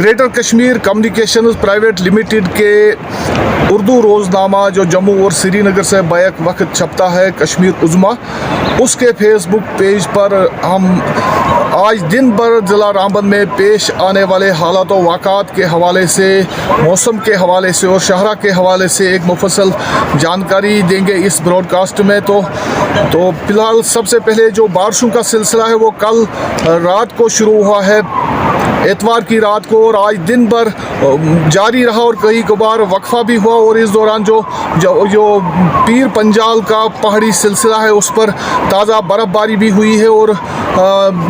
Greater Kashmir communications private limited के उर्दू रोज़नामा जो जम्मू और श्रीनगर से बैक वक्त छपता है कश्मीर उज़्मा, उसके फेसबुक पेज पर हम आज दिन भर ज़िला रामबन में पेश आने वाले हालात व वाक़ात के हवाले से, मौसम के हवाले से और शहरा के हवाले से एक मुफस्सल जानकारी देंगे इस ब्रॉडकास्ट में। तो फ़िलहाल सबसे पहले जो बारिशों का सिलसिला है वो कल रात को शुरू हुआ है, एतवार की रात को, और आज दिन भर जारी रहा और कई कबार वक्फा भी हुआ। और इस दौरान जो पीर पंजाल का पहाड़ी सिलसिला है उस पर ताज़ा बर्फ़बारी भी हुई है और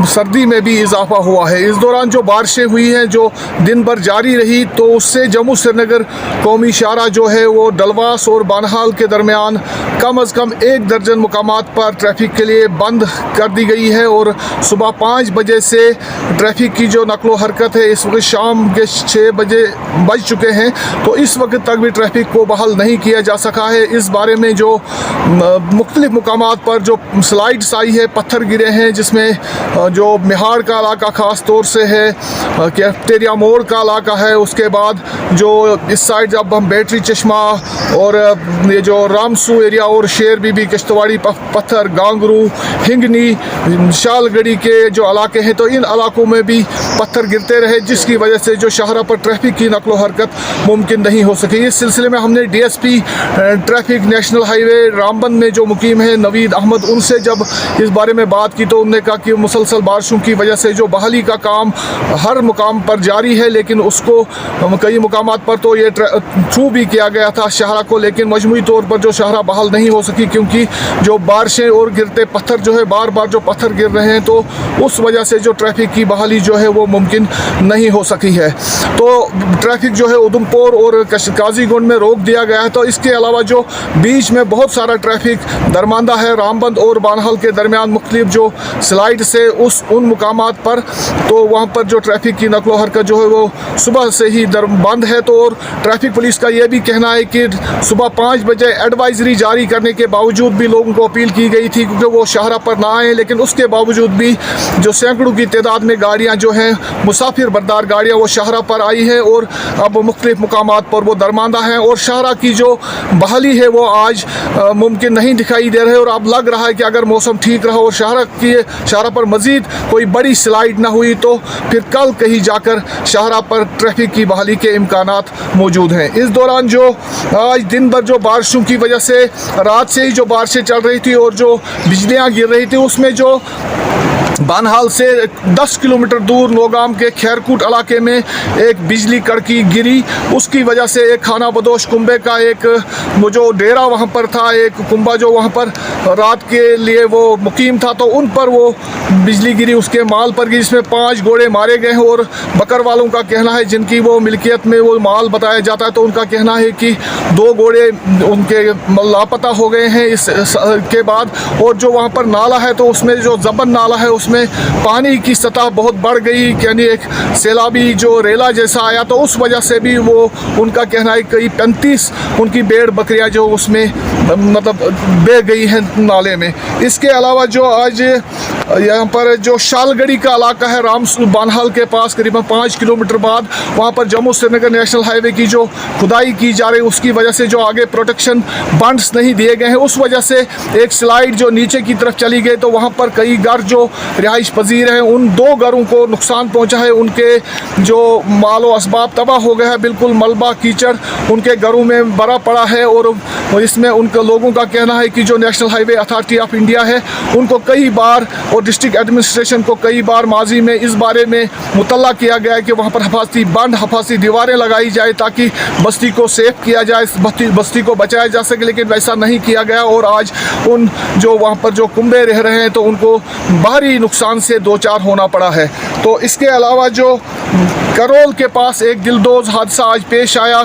सर्दी में भी इजाफा हुआ है। इस दौरान जो बारिशें हुई हैं जो दिन भर जारी रही, तो उससे जम्मू श्रीनगर कौमी शाहरा जो है वो डलवास और बानहाल के दरमियान कम अज़ कम 1 दर्जन मुकामात पर ट्रैफिक के लिए बंद कर दी गई है और सुबह 5 बजे से ट्रैफिक की जो नकलो हरकत है इस वक्त शाम के 6 बजे बज चुके हैं, तो इस वक्त तक भी ट्रैफिक को बहाल नहीं किया जा सका है। इस बारे में जो मुख्तलिफ मुकामात पर जो स्लाइड्स आई है, पत्थर गिरे हैं, जिसमें जो मिहाड़ का इलाका ख़ास तौर से है, कैफ्टेरिया मोड़ का इलाका है, उसके बाद जो इस साइड जब हम बैटरी चश्मा और ये जो रामसू एरिया और शेर बीबी किश्तवाड़ी पत्थर, गांगरू, हिंगनी, शालगढ़ी के जो इलाके हैं, तो इन इलाकों में भी पत्थर गिरते रहे, जिसकी वजह से जो शाहरा पर ट्रैफिक की नकलो हरकत मुमकिन नहीं हो सकी। इस सिलसिले में हमने DSP traffic national highway Ramban में जो मुकीम है नवीद अहमद, उनसे जब इस बारे में बात की तो उन्होंने कहा कि मुसलसल बारिशों की वजह से जो बहाली का काम हर मुकाम पर जारी है, लेकिन उसको कई मुकामात पर तो ये थ्रू भी किया गया था शाहरा को, लेकिन मजमूई तौर पर जो शाहरा बहाल नहीं हो सकी क्योंकि जो बारिशें और गिरते पत्थर जो है बार बार जो पत्थर गिर रहे हैं, तो उस वजह से जो ट्रैफिक की बहाली जो है वो मुमकिन नहीं हो सकी है। तो ट्रैफिक जो है उधमपुर और काजीगुंड में रोक दिया गया है। तो इसके अलावा जो बीच में बहुत सारा ट्रैफिक दरमांदा है रामबन और बानहाल के दरमियान मुख्तलिफ जो स्लाइड से उन मुकामात पर, तो वहाँ पर जो ट्रैफिक की नकलो हरकत जो है वो सुबह से ही बंद है। तो और ट्रैफिक पुलिस का ये भी कहना है कि सुबह 5 बजे एडवाइजरी जारी करने के बावजूद भी लोगों को अपील की गई थी क्योंकि वो शाहरा पर ना आए, लेकिन उसके बावजूद भी जो सैकड़ों की तादाद में गाड़ियाँ जो हैं मुसाफिर बरदार गाड़ियाँ वो शाहरा पर आई है और अब मुख्तलिफ मुकामात पर वो दरमांदा हैं और शाहरा की जो बहाली है वो आज मुमकिन नहीं दिखाई दे रहे। और अब लग रहा है कि अगर मौसम ठीक रहा और शाहरा पर मज़ीद कोई बड़ी स्लाइड ना हुई तो फिर कल कहीं जाकर शाहरा पर ट्रैफिक की बहाली के इम्कानात मौजूद हैं। इस दौरान जो आज दिन भर जो बारिशों की वजह से रात से ही जो बारिशें चल रही थी और जो बिजलियाँ गिर रही थी, उसमें जो बानहाल से 10 किलोमीटर दूर नौगाम के खैरकूट इलाके में एक बिजली कड़की गिरी, उसकी वजह से एक खाना बदोश कुंबे का एक वो जो डेरा वहाँ पर था, एक कुंबा जो वहाँ पर रात के लिए वो मुकीम था, तो उन पर वो बिजली गिरी, उसके माल पर गिरी, जिसमें 5 घोड़े मारे गए हैं। और बकर वालों का कहना है, जिनकी वो मिल्कियत में वो माल बताया जाता है, तो उनका कहना है कि 2 घोड़े उनके लापता हो गए हैं इस के बाद। और जो वहाँ पर नाला है तो उसमें जो जबन नाला है उसमें पानी की सतह बहुत बढ़ गई, यानी एक सैलाबी जो रेला जैसा आया, तो उस वजह से भी वो उनका कहना है कई 35 उनकी भेड़ बकरियां जो उसमें मतलब बह गई हैं नाले में। इसके अलावा जो आज यहाँ पर जो शालगढ़ी का इलाका है रामसू बानहाल के पास करीबन 5 किलोमीटर बाद, वहाँ पर जम्मू श्रीनगर नेशनल हाईवे की जो खुदाई की जा रही है उसकी वजह से जो आगे प्रोटेक्शन बंड्स नहीं दिए गए हैं, उस वजह से एक स्लाइड जो नीचे की तरफ चली गई, तो वहाँ पर कई घर जो रिहाइश पजीर हैं उन 2 घरों को नुकसान पहुँचा है, उनके जो मालो असबाब तबाह हो गया है, बिल्कुल मलबा कीचड़ उनके घरों में भरा पड़ा है। और इसमें उनके लोगों का कहना है कि जो national highway authority of India है उनको कई बार और डिस्ट्रिक्ट एडमिनिस्ट्रेशन को कई बार माजी में इस बारे में मुतल्ला किया गया है कि वहाँ पर हिफाजती बंद, हिफाजती दीवारें लगाई जाए ताकि बस्ती को सेफ किया जाए, बस्ती को बचाया जा सके, लेकिन वैसा नहीं किया गया। और आज उन जो वहाँ पर जो कुंबे रह रहे हैं तो उनको भारी नुकसान से 2-4 होना पड़ा है। तो इसके अलावा जो करोल के पास एक दिलदोज हादसा आज पेश आया,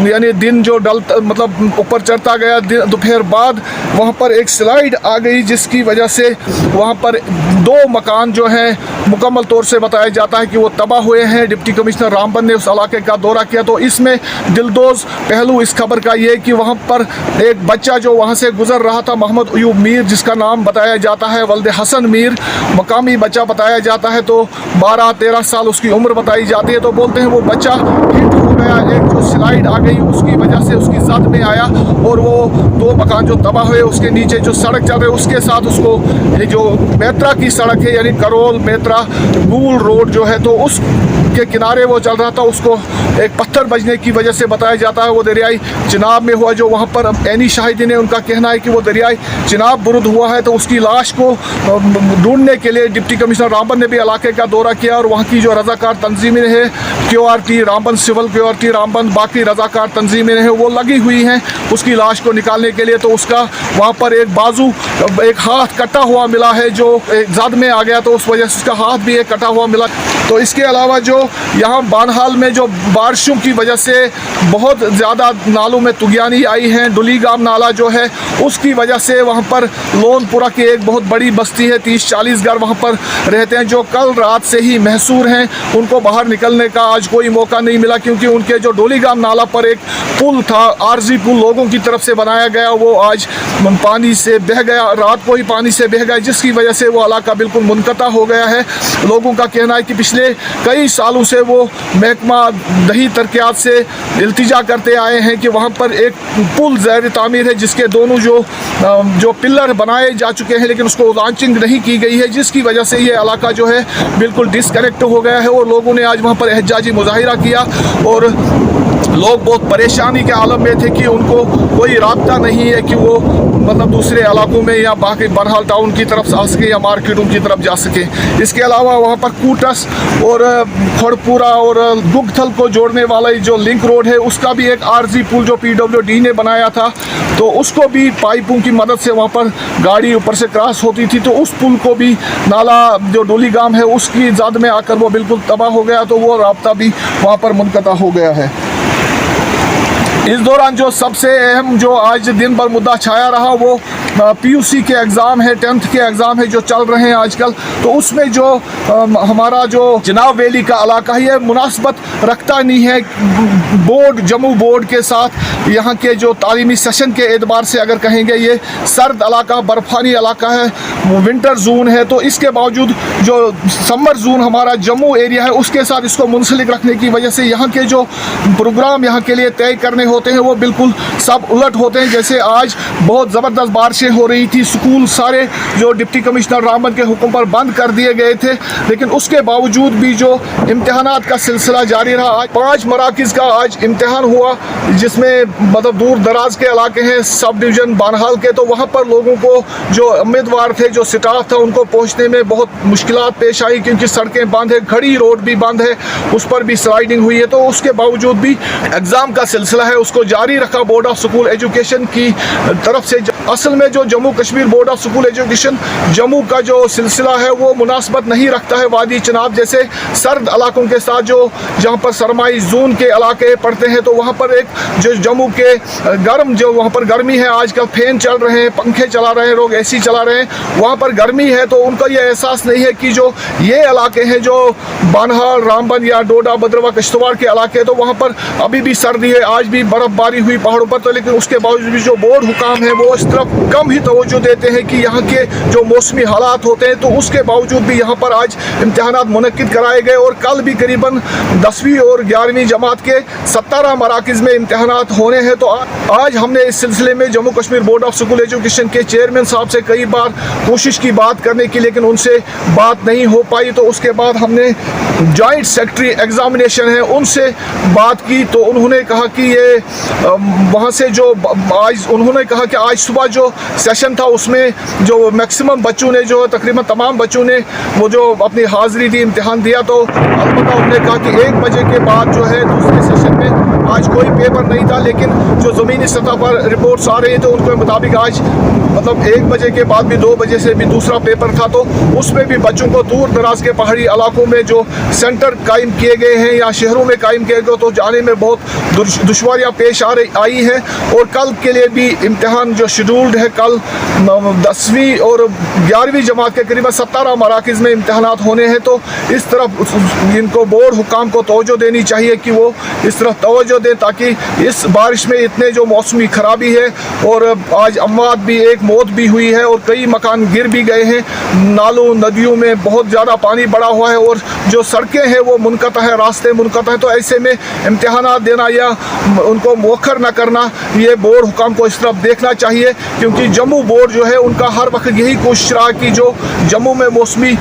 यानी दिन जो मतलब ऊपर चढ़ता गया, दोपहर बाद वहाँ पर एक स्लाइड आ गई जिसकी वजह से वहाँ पर 2 मकान जो हैं मुकम्मल तौर से बताया जाता है कि वो तबाह हुए हैं। डिप्टी कमिश्नर रामबन ने उस इलाके का दौरा किया, तो इसमें दिलदोज पहलू इस खबर का ये कि वहाँ पर एक बच्चा जो वहाँ से गुजर रहा था, मोहम्मद अयूब मीर, जिसका नाम बताया जाता है वल्द हसन मीर, मकामी बच्चा बताया जाता है, तो 12-13 साल उसकी उम्र बताई जाती है। तो बोलते हैं वो बच्चा हिट हो गया, एक जो स्लाइड आ गई उसकी वजह से उसकी ज़द में आया और वो 2 मकान जो तबाह हुए, उसके नीचे जो सड़क चल रही है उसके साथ उसको ये जो मेत्रा की सड़क है यानी करोल मेत्रा गूल रोड जो है, तो उस के किनारे वो चल रहा था, उसको एक पत्थर बजने की वजह से बताया जाता है वो दरियाई चिनाब में हुआ। जो वहाँ पर एनी शाहिदीन है उनका कहना है कि वो दरियाई चिनाब बुरुद हुआ है। तो उसकी लाश को ढूंढने के लिए डिप्टी कमिश्नर रामबन ने भी इलाके का दौरा किया और वहाँ की जो रजाकार तंजीमें हैं, QRT Ramban, civil QRT Ramban, बाकी रजाकार तंजीमें हैं, वो लगी हुई हैं उसकी लाश को निकालने के लिए। तो उसका वहाँ पर एक बाजू, एक हाथ कटा हुआ मिला है जो ज़द में आ गया, तो उस वजह से उसका हाथ भी एक कटा हुआ मिला। तो इसके अलावा जो यहाँ बानहाल में जो बारिशों की वजह से बहुत ज़्यादा नालों में तुगियानी आई है, डुलीगाम नाला जो है उसकी वजह से वहाँ पर लोनपुरा की एक बहुत बड़ी बस्ती है, 30-40 घर वहाँ पर रहते हैं जो कल रात से ही महसूर हैं। उनको बाहर निकलने का आज कोई मौका नहीं मिला क्योंकि उनके जो डोलीगाम नाला पर एक पुल था, आर्जी पुल लोगों की तरफ से बनाया गया, वो आज पानी से बह गया, रात को ही पानी से बह गया, जिसकी वजह से वो इलाका बिल्कुल मुनक़ता हो गया है। लोगों का कहना है कि पिछले कई सालों से वो महकमा दही तरक्यात से इल्तिजा करते आए हैं कि वहाँ पर एक पुल ज़ैर तामीर है जिसके दोनों जो पिलर बनाए जा चुके हैं, लेकिन उसको लॉन्चिंग नहीं की गई है, जिसकी वजह से ये इलाका जो है बिल्कुल डिसकनेक्ट हो गया है। और लोगों ने आज वहाँ पर एहतजाजी मुजाहिरा किया और लोग बहुत परेशानी के आलम में थे कि उनको कोई राब्ता नहीं है कि वो मतलब दूसरे इलाकों में या बाकी बरहाल टाउन की तरफ आ सके या मार्केटों की तरफ जा सके। इसके अलावा वहाँ पर कूटस और खड़पुरा और गुगथल को जोड़ने वाला जो लिंक रोड है उसका भी एक आर्जी पुल जो PWD ने बनाया था, तो उसको भी पाइपों की मदद से वहाँ पर गाड़ी ऊपर से क्रॉस होती थी, तो उस पुल को भी नाला जो डोलीगाम है उसकी ज़द में आकर वो बिल्कुल तबाह हो गया, तो वो राब्ता भी वहाँ पर मुनक़ता हो गया है। इस दौरान जो सबसे अहम जो आज दिन भर मुद्दा छाया रहा वो PUC के एग्ज़ाम है, 10th के एग्ज़ाम है जो चल रहे हैं आजकल। तो उसमें जो हमारा जो जनाब वैली का इलाका है ये मुनासबत रखता नहीं है बोर्ड, जम्मू बोर्ड के साथ। यहाँ के जो तालीमी सेशन के एतबार से अगर कहेंगे ये सर्द इलाका, बर्फ़ानी इलाका है, विंटर जोन है, तो इसके बावजूद जो समर जोन हमारा जम्मू एरिया है उसके साथ इसको मुंसलिक रखने की वजह से यहाँ के जो प्रोग्राम यहाँ के लिए तय करने होते हैं वो बिल्कुल सब उलट होते हैं। जैसे आज बहुत ज़बरदस्त बारिशें हो रही थी, स्कूल सारे जो डिप्टी कमिश्नर रामबन के हुक्म पर बंद कर दिए गए थे, लेकिन उसके बावजूद भी जो इम्तिहानात का सिलसिला जारी रहा। आज 5 मराकिज़ का आज इम्तिहान हुआ जिसमें मतलब दूर दराज के इलाके हैं, सब डिवीज़न बानहाल के, तो वहाँ पर लोगों को जो उम्मीदवार थे, जो स्टाफ था, उनको पहुँचने में बहुत मुश्किलात पेश आई क्योंकि सड़कें बंद है, खड़ी रोड भी बंद है, उस पर भी स्लाइडिंग हुई है। तो उसके बावजूद भी एग्ज़ाम का सिलसिला है उसको जारी रखा बोर्ड ऑफ स्कूल एजुकेशन की तरफ से। असल में जो Jammu Kashmir board of school education Jammu का जो सिलसिला है वो मुनासबत नहीं रखता है वादी चिनाब जैसे सर्द इलाकों के साथ, जो जहाँ पर सरमाई जोन के इलाके पड़ते हैं। तो वहाँ पर एक जो जम्मू के गर्म जो वहाँ पर गर्मी है, आजकल फैन चल रहे हैं, पंखे चला रहे हैं, लोग AC चला रहे हैं, वहाँ पर गर्मी है, तो उनका ये एहसास नहीं है कि जो ये इलाके हैं जो बानहाल, रामबन या डोडा, भद्रवाह, किश्तवाड़ के इलाके, तो वहाँ पर अभी भी सर्दी है, आज भी बर्फबारी हुई पहाड़ों पर। तो लेकिन उसके बावजूद भी जो बोर्ड हुकाम है वो इस तरफ कम ही तवज्जो देते हैं कि यहाँ के जो मौसमी हालात होते हैं, तो उसके बावजूद भी यहाँ पर आज इम्तिहानात मुनक्किद कराए गए और कल भी करीबन 10वीं और 11वीं जमात के 17 मराकिज़ में इम्तिहानात होने हैं। तो आज हमने इस सिलसिले में Jammu Kashmir board of school education के चेयरमैन साहब से कई बार कोशिश की बात करने की, लेकिन उनसे बात नहीं हो पाई। तो उसके बाद हमने जॉइंट सेक्रेटरी एग्जामिनेशन है उनसे बात की, तो उन्होंने कहा कि ये वहाँ से जो आज उन्होंने कहा कि आज सुबह जो सेशन था उसमें जो मैक्सिमम बच्चों ने, जो तकरीबन तमाम बच्चों ने वो जो अपनी हाज़िरी दी, इम्तिहान दिया, तो अलबत्ता उन्होंने कहा कि 1 बजे के बाद जो है दूसरे सेशन में आज कोई पेपर नहीं था, लेकिन जो ज़मीनी सतह पर रिपोर्ट्स आ रही है तो उनके मुताबिक आज मतलब 1 बजे के बाद भी 2 बजे से भी दूसरा पेपर था। तो उसमें भी बच्चों को दूर दराज के पहाड़ी इलाकों में जो सेंटर कायम किए गए हैं या शहरों में कायम किए गए, तो जाने में बहुत दुश्वारियाँ पेश आई हैं। और कल के लिए भी इम्तिहान जो शेड्यूल्ड है, कल 10वीं और 11वीं जमात के करीबन 17 मराकज़ में इम्तहानात होने हैं, तो इस तरफ इनको बोर्ड हुकाम को तवज्जो देनी चाहिए कि वो इस तरफ तवज्जो दें, ताकि इस बारिश में इतने जो मौसमी ख़राबी है और आज अमवात भी, एक मौत भी हुई है और कई मकान गिर भी गए हैं, नालों नदियों में बहुत ज़्यादा पानी बढ़ा हुआ है और जो सड़कें हैं वो मुनक़ता है, रास्ते मुनक़ता है। तो ऐसे में इम्तहानात देना या उनको मौखर न करना, ये बोर्ड हुकाम को इस तरफ देखना चाहिए, क्योंकि जम्मू बोर्ड जो है उनका हर वक्त यही कोशिश रहा कि जो जम्मू में मौसमी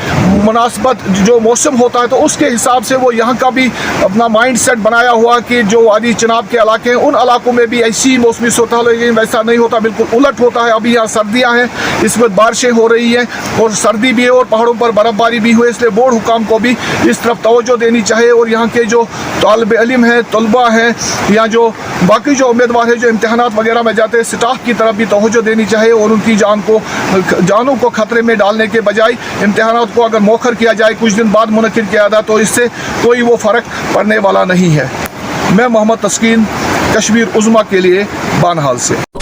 मुनासबत जो मौसम होता है तो उसके हिसाब से वो यहाँ का भी अपना माइंड सेट बनाया हुआ कि जो वादी चिनाब के इलाके हैं उन इलाकों में भी ऐसी मौसमी सूरत हाल, लेकिन वैसा नहीं होता, बिल्कुल उलट होता है। अभी यहाँ सर्दियाँ हैं, इस वक्त बारिशें हो रही हैं और सर्दी भी है और पहाड़ों पर बर्फ़बारी भी हुई, इसलिए बोर्ड हुकाम को भी इस तरफ तवज्जो देनी चाहिए और यहाँ के जो तालिब इल्म हैं, तलबा हैं या जो बाकी जो उम्मीदवार हैं जो इम्तहानात वगैरह में जाते हैं, स्टाफ की तरफ भी तवज्जो देनी चाहिए और उनकी जानों को ख़तरे में डालने के बजाय इम्तहानात को अगर मौखर किया जाए, कुछ दिन बाद मुनक्किद किया जाए, तो इससे कोई वो फ़र्क पड़ने वाला नहीं है। मैं मोहम्मद तस्कीन, कश्मीर उज़्मा के लिए बानहाल से।